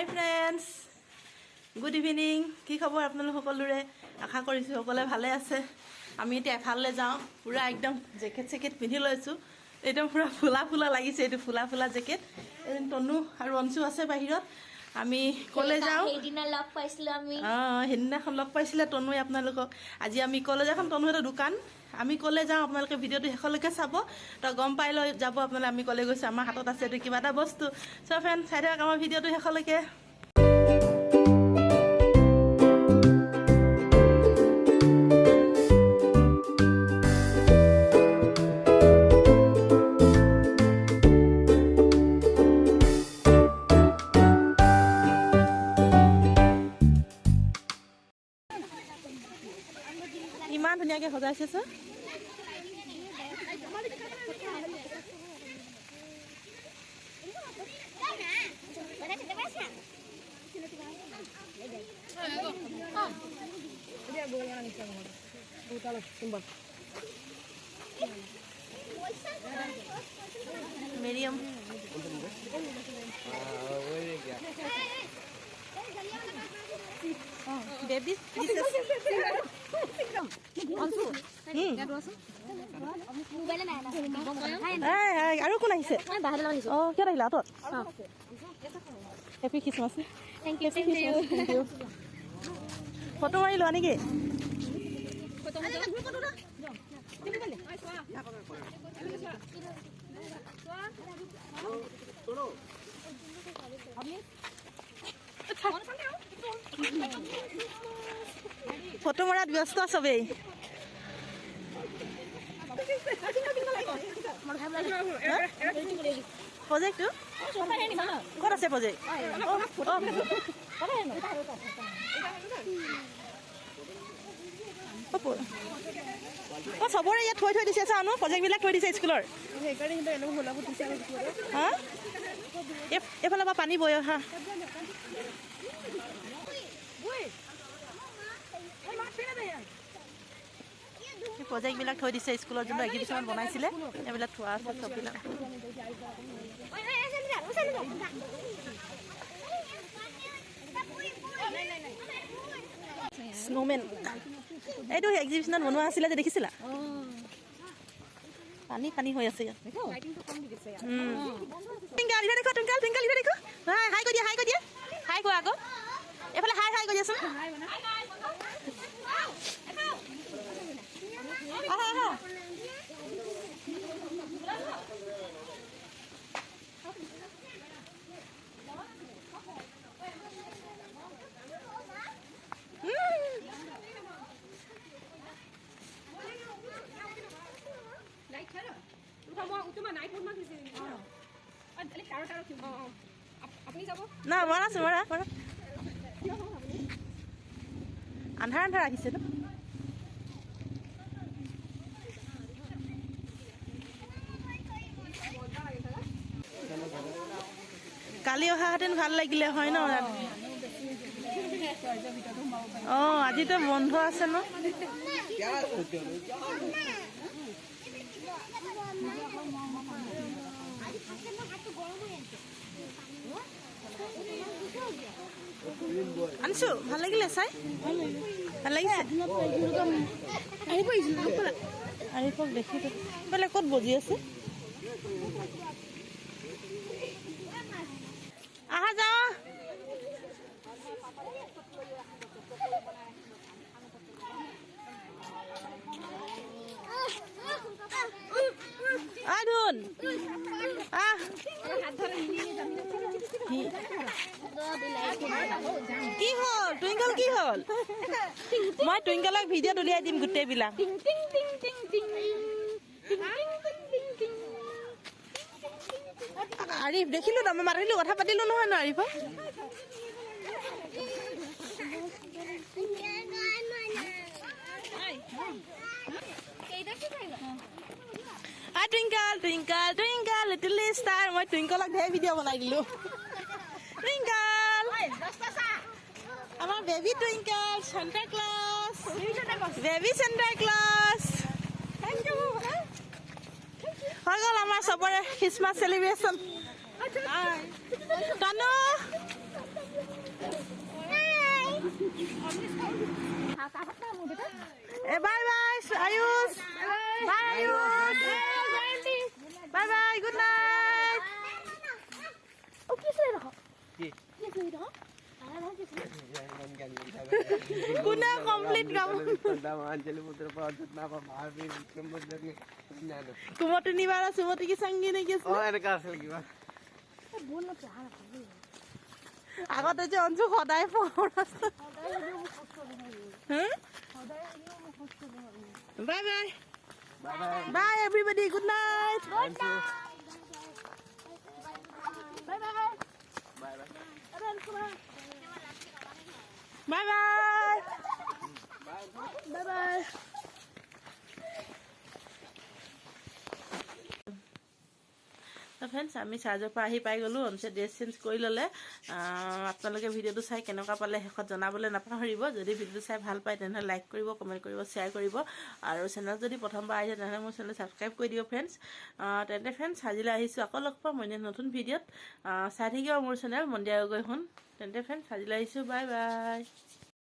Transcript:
হাই friends, good evening. কি খবৰ আপোনালোক সকলোৰে? আশা কৰিছোঁ সকলোৱে ভালে আছে। আমি এতিয়া এফালে যাওঁ, পূৰা একদম জেকেট চেকেট পিন্ধি লৈছোঁ, একদম পূৰা ফুলা ফুলা লাগিছে। এইটো ফুলা ফুলা জেকেট। এদিন তনু আৰু অঞ্চু আছে বাহিৰত। আমি ক'লৈ যাওঁ? সেইদিনা লগ পাইছিলোঁ আমি। সেইদিনাখন লগ পাইছিলে তনুৱে আপোনালোকক। আজি আমি ক'লৈ যাওঁ? তনু এটা দোকান। আমি ক'লৈ যাওঁ আপোনালোকে ভিডিঅ'টো শেষলৈকে চাব, তো গম পাই লৈ যাব আপোনালোকে আমি ক'লৈ গৈছোঁ। আমাৰ হাতত আছে এইটো কিবা এটা বস্তু। চ' ফ্ৰেণ্ড, চাই থাকক আমাৰ ভিডিঅ'টো শেষলৈকে। ইমান ধুনীয়াকৈ সজাইছে চোন। মিডিয়াম বেবি আৰু কোন আহিছে? অঁ, কিয় আহিলা? আঁতৰত হেপী খ্ৰীষ্টমাছ। ফটো মাৰি লোৱা নেকি? ফটো মৰাত ব্যস্ত চবেই। প্ৰজেক্টটো ক'ত আছে? প্ৰজেক্ট চবৰে ইয়াত থৈ দিছে চানো, প্ৰজেক্টবিলাক থৈ দিছে স্কুলৰ। হা, এইফালৰ পৰা পানী বৈ অহা। প্ৰজেক্টবিলাক থৈ দিছে স্কুলত, যোনটো এক্সিবিশ্যনত বনাইছিলে এইবিলাক থোৱা আছে চববিলাক। স্নোমেন এইটো এক্সিবিশ্যনত বনোৱা আছিলে যে, দেখিছিলা? পানী পানী হৈ আছে ইয়াত। হাই কৈ দিয়া, হাই কৈ দিয়া, হাই কোৱা আকৌ। এইফালে হাই হাই কৈ দিয়াচোন। না মৰাছো মৰা মৰা, আন্ধাৰ আন্ধাৰ আহিছে ন। কালি অহাহেঁতেন ভাল লাগিলে হয় ন। অঁ, আজিতো বন্ধ আছে ন। আনিছো, ভাল লাগিলে চাই, ভাল লাগিছে। আৰিফক দেখি বোলে ক'ত বজি আছে। আহা যাওঁ। ধুন আহ, কি হ'ল টুইংকল? কি হ'ল? মই টুইংকলক ভিডিঅ'ত উলিয়াই দিম গোটেইবিলাক। আৰিফ দেখিলো ন, মই মাতিলো, কথা পাতিলো নহয় ন আৰিফক। Twinkle twinkle twinkle little star. মই টুইংকলক ধেৰ ভিডিঅ' বনাই দিলো। টুইংকল আমাৰ baby Twinkle, Santa Claus, baby Santa Claus. হৈ গ'ল আমাৰ চবৰে Christmas celebration. Tanu bye bye Ayush bye Ayush bye bye good night কোনে কমপ্লিট গাব কুমতি নিবাৰ সুমতি কি সংগী নেকি আগতে যে অঞ্চু সদায় bye bye bye everybody good night bye bye Bye bye. Bye bye. তো ফ্ৰেণ্ডছ আমি চাৰ্জৰ পৰা আহি পাই গ'লোঁ অমছে ড্ৰেছ চেঞ্জ কৰি ল'লে আপোনালোকে ভিডিঅ'টো চাই কেনেকুৱা পালে শেষত জনাবলৈ নাপাহৰিব যদি ভিডিঅ'টো চাই ভাল পায় তেনেহ'লে লাইক কৰিব কমেণ্ট কৰিব শ্বেয়াৰ কৰিব আৰু চেনেল যদি প্ৰথমবাৰ আহিছে তেনেহ'লে মোৰ চেনেল ছাবস্ক্ৰাইব কৰি দিব ফ্ৰেণ্ডছ তেন্তে ফ্ৰেণ্ডছ আজিলৈ আহিছোঁ আকৌ লগ পাম মই নতুন ভিডিঅ'ত চাই থাকিব মোৰ চেনেল মন্দিৰ গৈ শুন তেন্তে ফ্ৰেণ্ডছ আজিলৈ আহিছোঁ বাই বাই